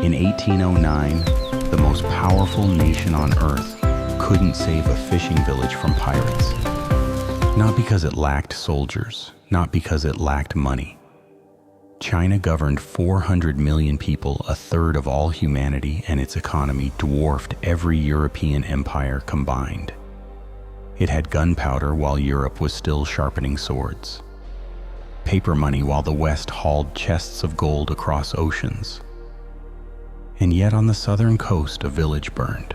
In 1809, the most powerful nation on Earth couldn't save a fishing village from pirates. Not because it lacked soldiers, not because it lacked money. China governed 400 million people, a third of all humanity, and its economy dwarfed every European empire combined. It had gunpowder while Europe was still sharpening swords. Paper money while the West hauled chests of gold across oceans. And yet on the southern coast, a village burned.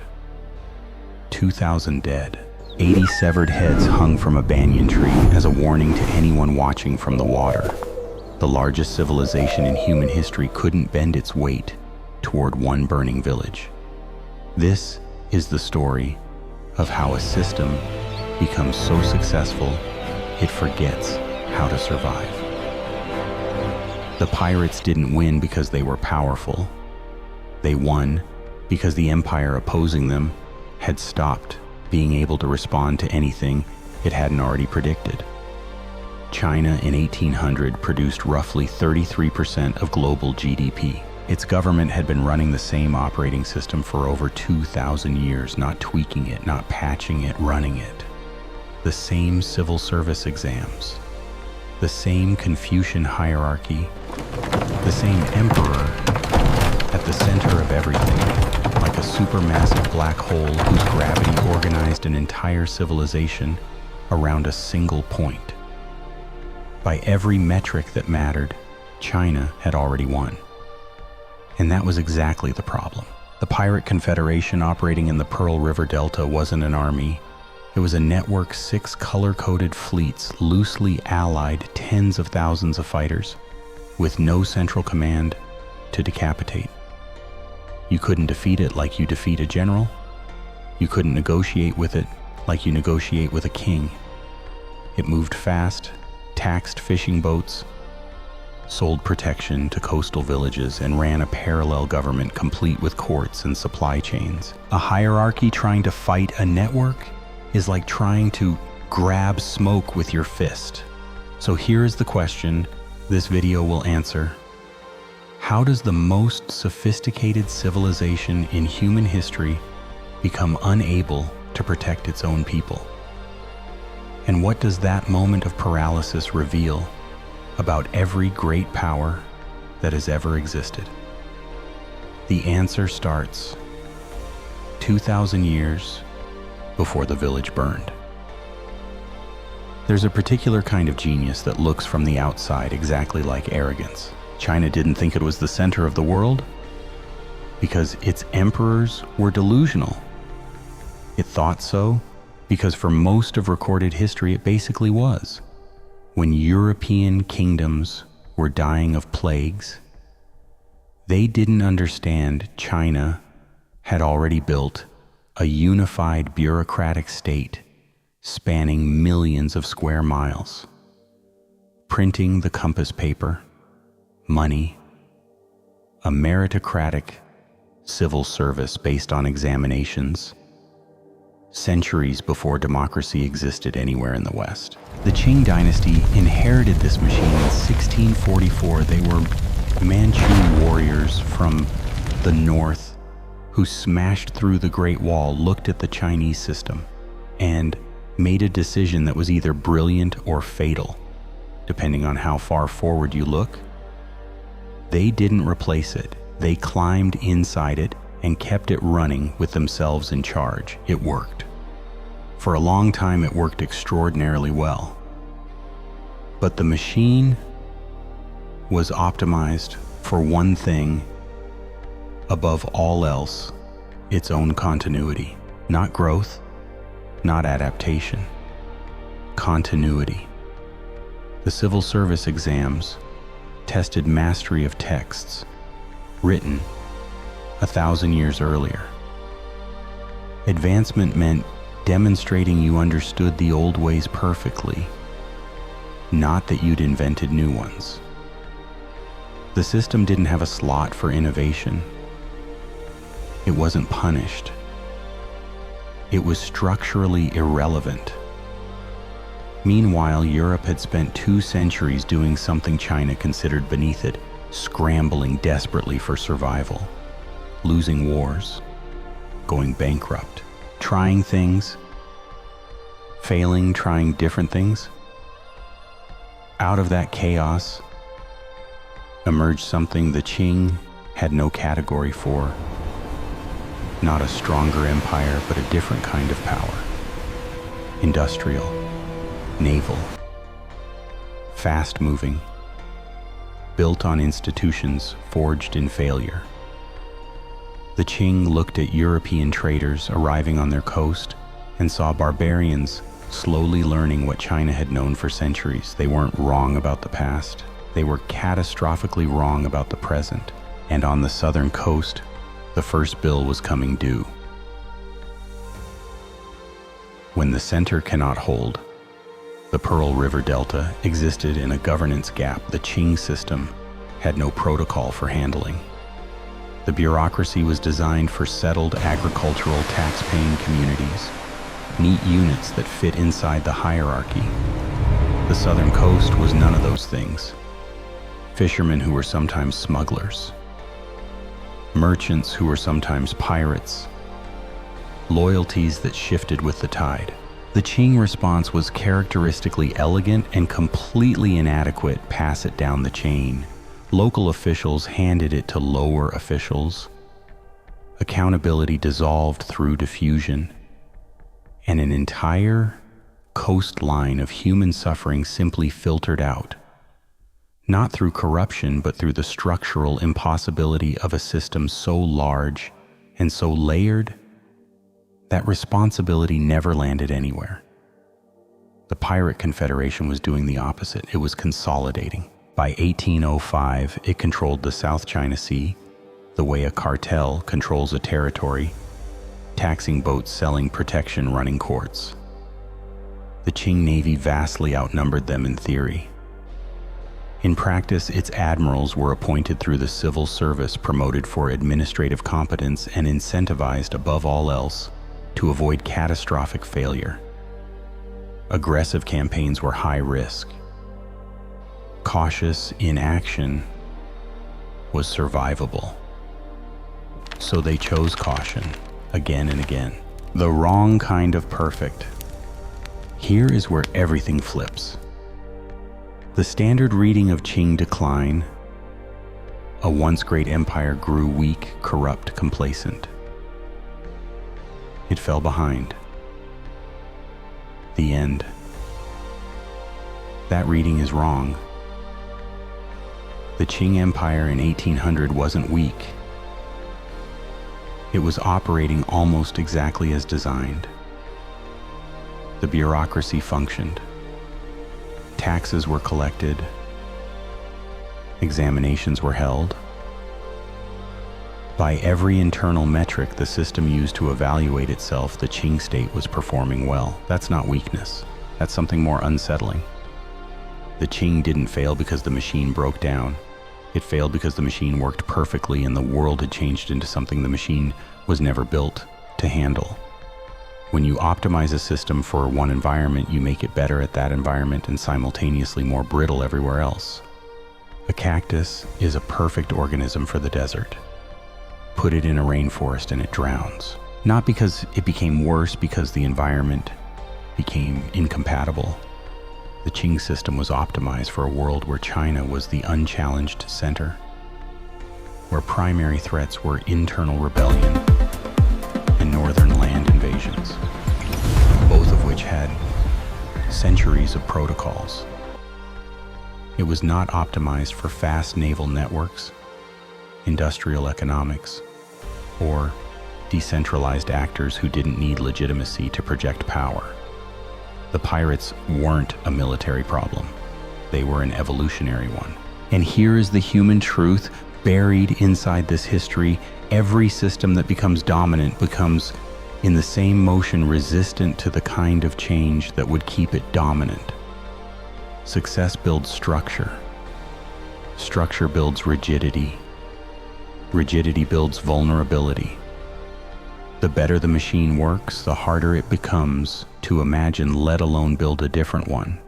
2,000 dead. 80 severed heads hung from a banyan tree as a warning to anyone watching from the water. The largest civilization in human history couldn't bend its weight toward one burning village. This is the story of how a system becomes so successful it forgets how to survive. The pirates didn't win because they were powerful. They won because the empire opposing them had stopped being able to respond to anything it hadn't already predicted. China in 1800 produced roughly 33% of global GDP. Its government had been running the same operating system for over 2,000 years, not tweaking it, not patching it, running it. The same civil service exams, the same Confucian hierarchy, the same emperor at the center of everything, like a supermassive black hole whose gravity organized an entire civilization around a single point. By every metric that mattered, China had already won. And that was exactly the problem. The Pirate Confederation operating in the Pearl River Delta wasn't an army. It was a network, 6 color-coded fleets, loosely allied tens of thousands of fighters, with no central command to decapitate. You couldn't defeat it like you defeat a general. You couldn't negotiate with it like you negotiate with a king. It moved fast, taxed fishing boats, sold protection to coastal villages, and ran a parallel government complete with courts and supply chains. A hierarchy trying to fight a network is like trying to grab smoke with your fist. So here's the question this video will answer. How does the most sophisticated civilization in human history become unable to protect its own people? And what does that moment of paralysis reveal about every great power that has ever existed? The answer starts 2,000 years before the village burned. There's a particular kind of genius that looks from the outside exactly like arrogance. China didn't think it was the center of the world because its emperors were delusional. It thought so because for most of recorded history it basically was. When European kingdoms were dying of plagues, they didn't understand China had already built a unified bureaucratic state spanning millions of square miles, printing the compass paper, money, a meritocratic civil service based on examinations, centuries before democracy existed anywhere in the West. The Qing Dynasty inherited this machine in 1644. They were Manchu warriors from the north who smashed through the Great Wall, looked at the Chinese system, and made a decision that was either brilliant or fatal, depending on how far forward you look. They didn't replace it. They climbed inside it and kept it running with themselves in charge. It worked. For a long time, it worked extraordinarily well. But the machine was optimized for one thing above all else: its own continuity. Not growth, not adaptation. Continuity. The civil service exams tested mastery of texts written 1,000 years earlier. Advancement meant demonstrating you understood the old ways perfectly, not that you'd invented new ones. The system didn't have a slot for innovation. It wasn't punished. It was structurally irrelevant. Meanwhile, Europe had spent 2 centuries doing something China considered beneath it, scrambling desperately for survival. losing wars, going bankrupt, trying things, failing, trying different things. Out of that chaos emerged something the Qing had no category for. Not a stronger empire, but a different kind of power. Industrial, naval, fast-moving, built on institutions forged in failure. The Qing looked at European traders arriving on their coast and saw barbarians slowly learning what China had known for centuries. They weren't wrong about the past. They were catastrophically wrong about the present. And on the southern coast, the first bill was coming due. When the center cannot hold, the Pearl River Delta existed in a governance gap the Qing system had no protocol for handling. The bureaucracy was designed for settled agricultural tax-paying communities, neat units that fit inside the hierarchy. The southern coast was none of those things. Fishermen who were sometimes smugglers, merchants who were sometimes pirates, loyalties that shifted with the tide. The Qing response was characteristically elegant and completely inadequate. Pass it down the chain. Local officials handed it to lower officials. Accountability dissolved through diffusion. And an entire coastline of human suffering simply filtered out. Not through corruption, but through the structural impossibility of a system so large and so layered that responsibility never landed anywhere. The Pirate Confederation was doing the opposite. It was consolidating. By 1805, it controlled the South China Sea, the way a cartel controls a territory, taxing boats, selling protection, running courts. The Qing Navy vastly outnumbered them in theory. In practice, its admirals were appointed through the civil service, promoted for administrative competence, and incentivized above all else to avoid catastrophic failure. Aggressive campaigns were high risk. Cautious inaction was survivable. So they chose caution again and again. The wrong kind of perfect. Here is where everything flips. The standard reading of Qing decline. A once great empire grew weak, corrupt, complacent. It fell behind. The end. That reading is wrong. The Qing Empire in 1800 wasn't weak. It was operating almost exactly as designed. The bureaucracy functioned. Taxes were collected. Examinations were held. By every internal metric the system used to evaluate itself, the Qing state was performing well. That's not weakness. That's something more unsettling. The Qing didn't fail because the machine broke down. It failed because the machine worked perfectly and the world had changed into something the machine was never built to handle. When you optimize a system for one environment, you make it better at that environment and simultaneously more brittle everywhere else. A cactus is a perfect organism for the desert. Put it in a rainforest and it drowns. Not because it became worse, because the environment became incompatible. The Qing system was optimized for a world where China was the unchallenged center, where primary threats were internal rebellion and northern land invasions, both of which had centuries of protocols. It was not optimized for fast naval networks, industrial economics, or decentralized actors who didn't need legitimacy to project power. The pirates weren't a military problem. They were an evolutionary one. And here is the human truth buried inside this history. Every system that becomes dominant becomes, in the same motion, resistant to the kind of change that would keep it dominant. Success builds structure. Structure builds rigidity. Rigidity builds vulnerability. The better the machine works, the harder it becomes to imagine, let alone build a different one.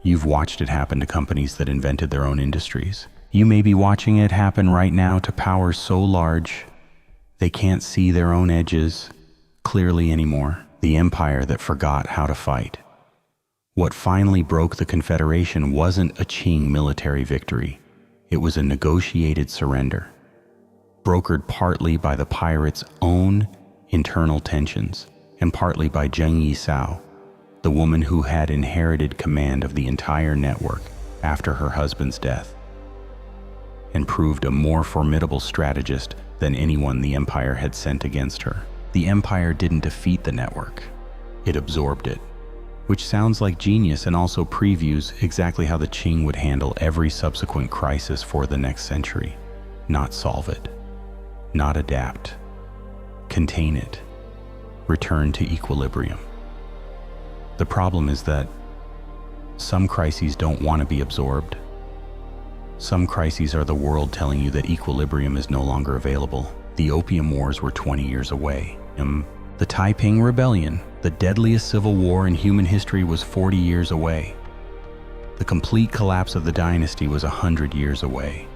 You've watched it happen to companies that invented their own industries. You may be watching it happen right now to powers so large They can't see their own edges clearly anymore. The empire that forgot how to fight. What finally broke the Confederation wasn't a Qing military victory. It was a negotiated surrender, brokered partly by the pirates' own internal tensions and partly by Zheng Yisao, the woman who had inherited command of the entire network after her husband's death, and proved a more formidable strategist than anyone the empire had sent against her. The empire didn't defeat the network, it absorbed it, which sounds like genius and also previews exactly how the Qing would handle every subsequent crisis for the next century. Not solve it, not adapt, contain it, return to equilibrium. The problem is that some crises don't want to be absorbed. Some crises are the world telling you that equilibrium is no longer available. The Opium Wars were 20 years away. The Taiping Rebellion, the deadliest civil war in human history, was 40 years away. The complete collapse of the dynasty was 100 years away.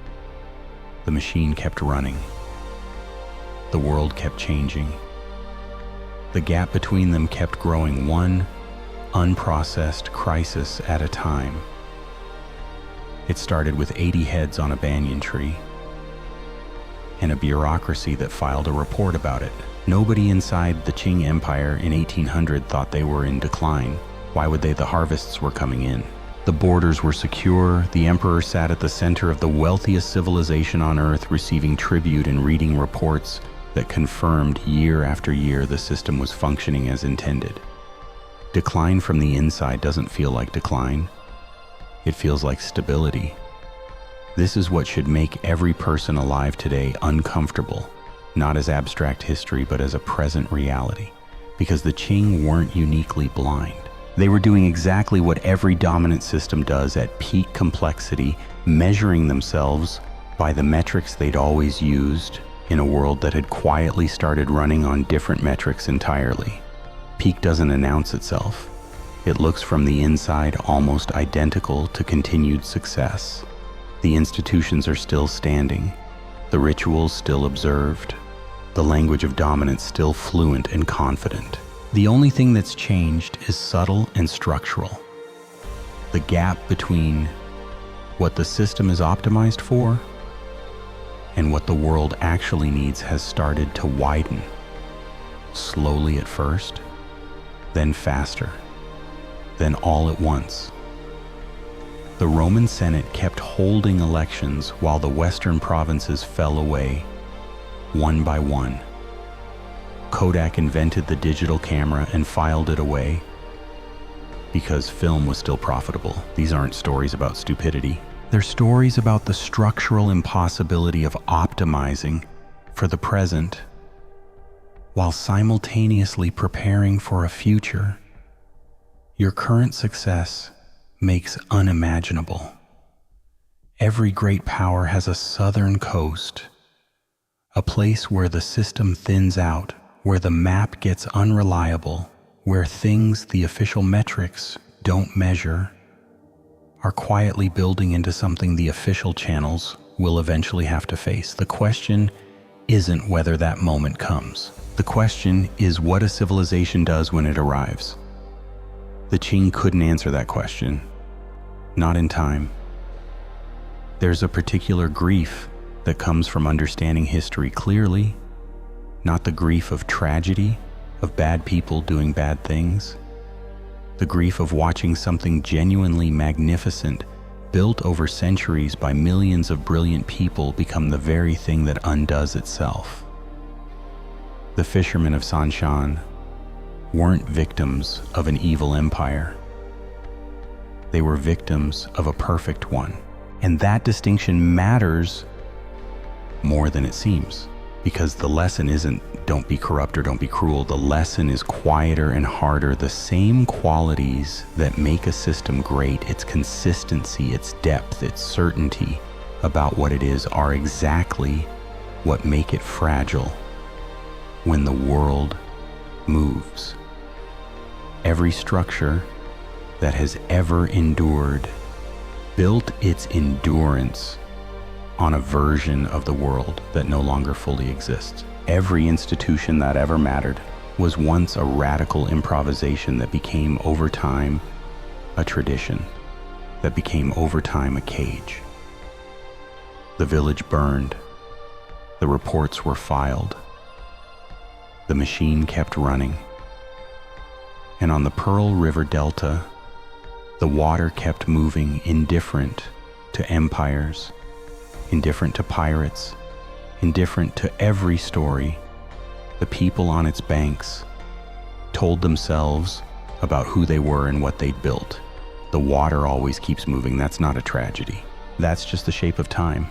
The machine kept running. The world kept changing. The gap between them kept growing, one unprocessed crisis at a time. It started with 80 heads on a banyan tree and a bureaucracy that filed a report about it. Nobody inside the Qing Empire in 1800 thought they were in decline. Why would they? The harvests were coming in. The borders were secure. The emperor sat at the center of the wealthiest civilization on earth, receiving tribute and reading reports that confirmed year after year the system was functioning as intended. Decline from the inside doesn't feel like decline. It feels like stability. This is what should make every person alive today uncomfortable, not as abstract history, but as a present reality. Because the Qing weren't uniquely blind. They were doing exactly what every dominant system does at peak complexity, measuring themselves by the metrics they'd always used in a world that had quietly started running on different metrics entirely. Peak doesn't announce itself. It looks from the inside almost identical to continued success. The institutions are still standing, the rituals still observed, the language of dominance still fluent and confident. The only thing that's changed is subtle and structural. The gap between what the system is optimized for and what the world actually needs has started to widen. Slowly at first, then faster, then all at once. The Roman Senate kept holding elections while the Western provinces fell away, one by one. Kodak invented the digital camera and filed it away because film was still profitable. These aren't stories about stupidity. They're stories about the structural impossibility of optimizing for the present while simultaneously preparing for a future your current success makes unimaginable. Every great power has a southern coast, a place where the system thins out, where the map gets unreliable, where things the official metrics don't measure are quietly building into something the official channels will eventually have to face. The question isn't whether that moment comes. The question is what a civilization does when it arrives. The Qing couldn't answer that question. Not in time. There's a particular grief that comes from understanding history clearly, not the grief of tragedy, of bad people doing bad things. The grief of watching something genuinely magnificent, built over centuries by millions of brilliant people, become the very thing that undoes itself. The fishermen of Sanshan weren't victims of an evil empire. They were victims of a perfect one. And that distinction matters more than it seems, because the lesson isn't don't be corrupt or don't be cruel. The lesson is quieter and harder. The same qualities that make a system great, its consistency, its depth, its certainty about what it is, are exactly what make it fragile when the world moves. Every structure that has ever endured built its endurance on a version of the world that no longer fully exists. Every institution that ever mattered was once a radical improvisation that became over time a tradition, that became over time a cage. The village burned. The reports were filed. The machine kept running. And on the Pearl River Delta, the water kept moving, indifferent to empires, indifferent to pirates, indifferent to every story. The people on its banks told themselves about who they were and what they'd built. The water always keeps moving. That's not a tragedy. That's just the shape of time.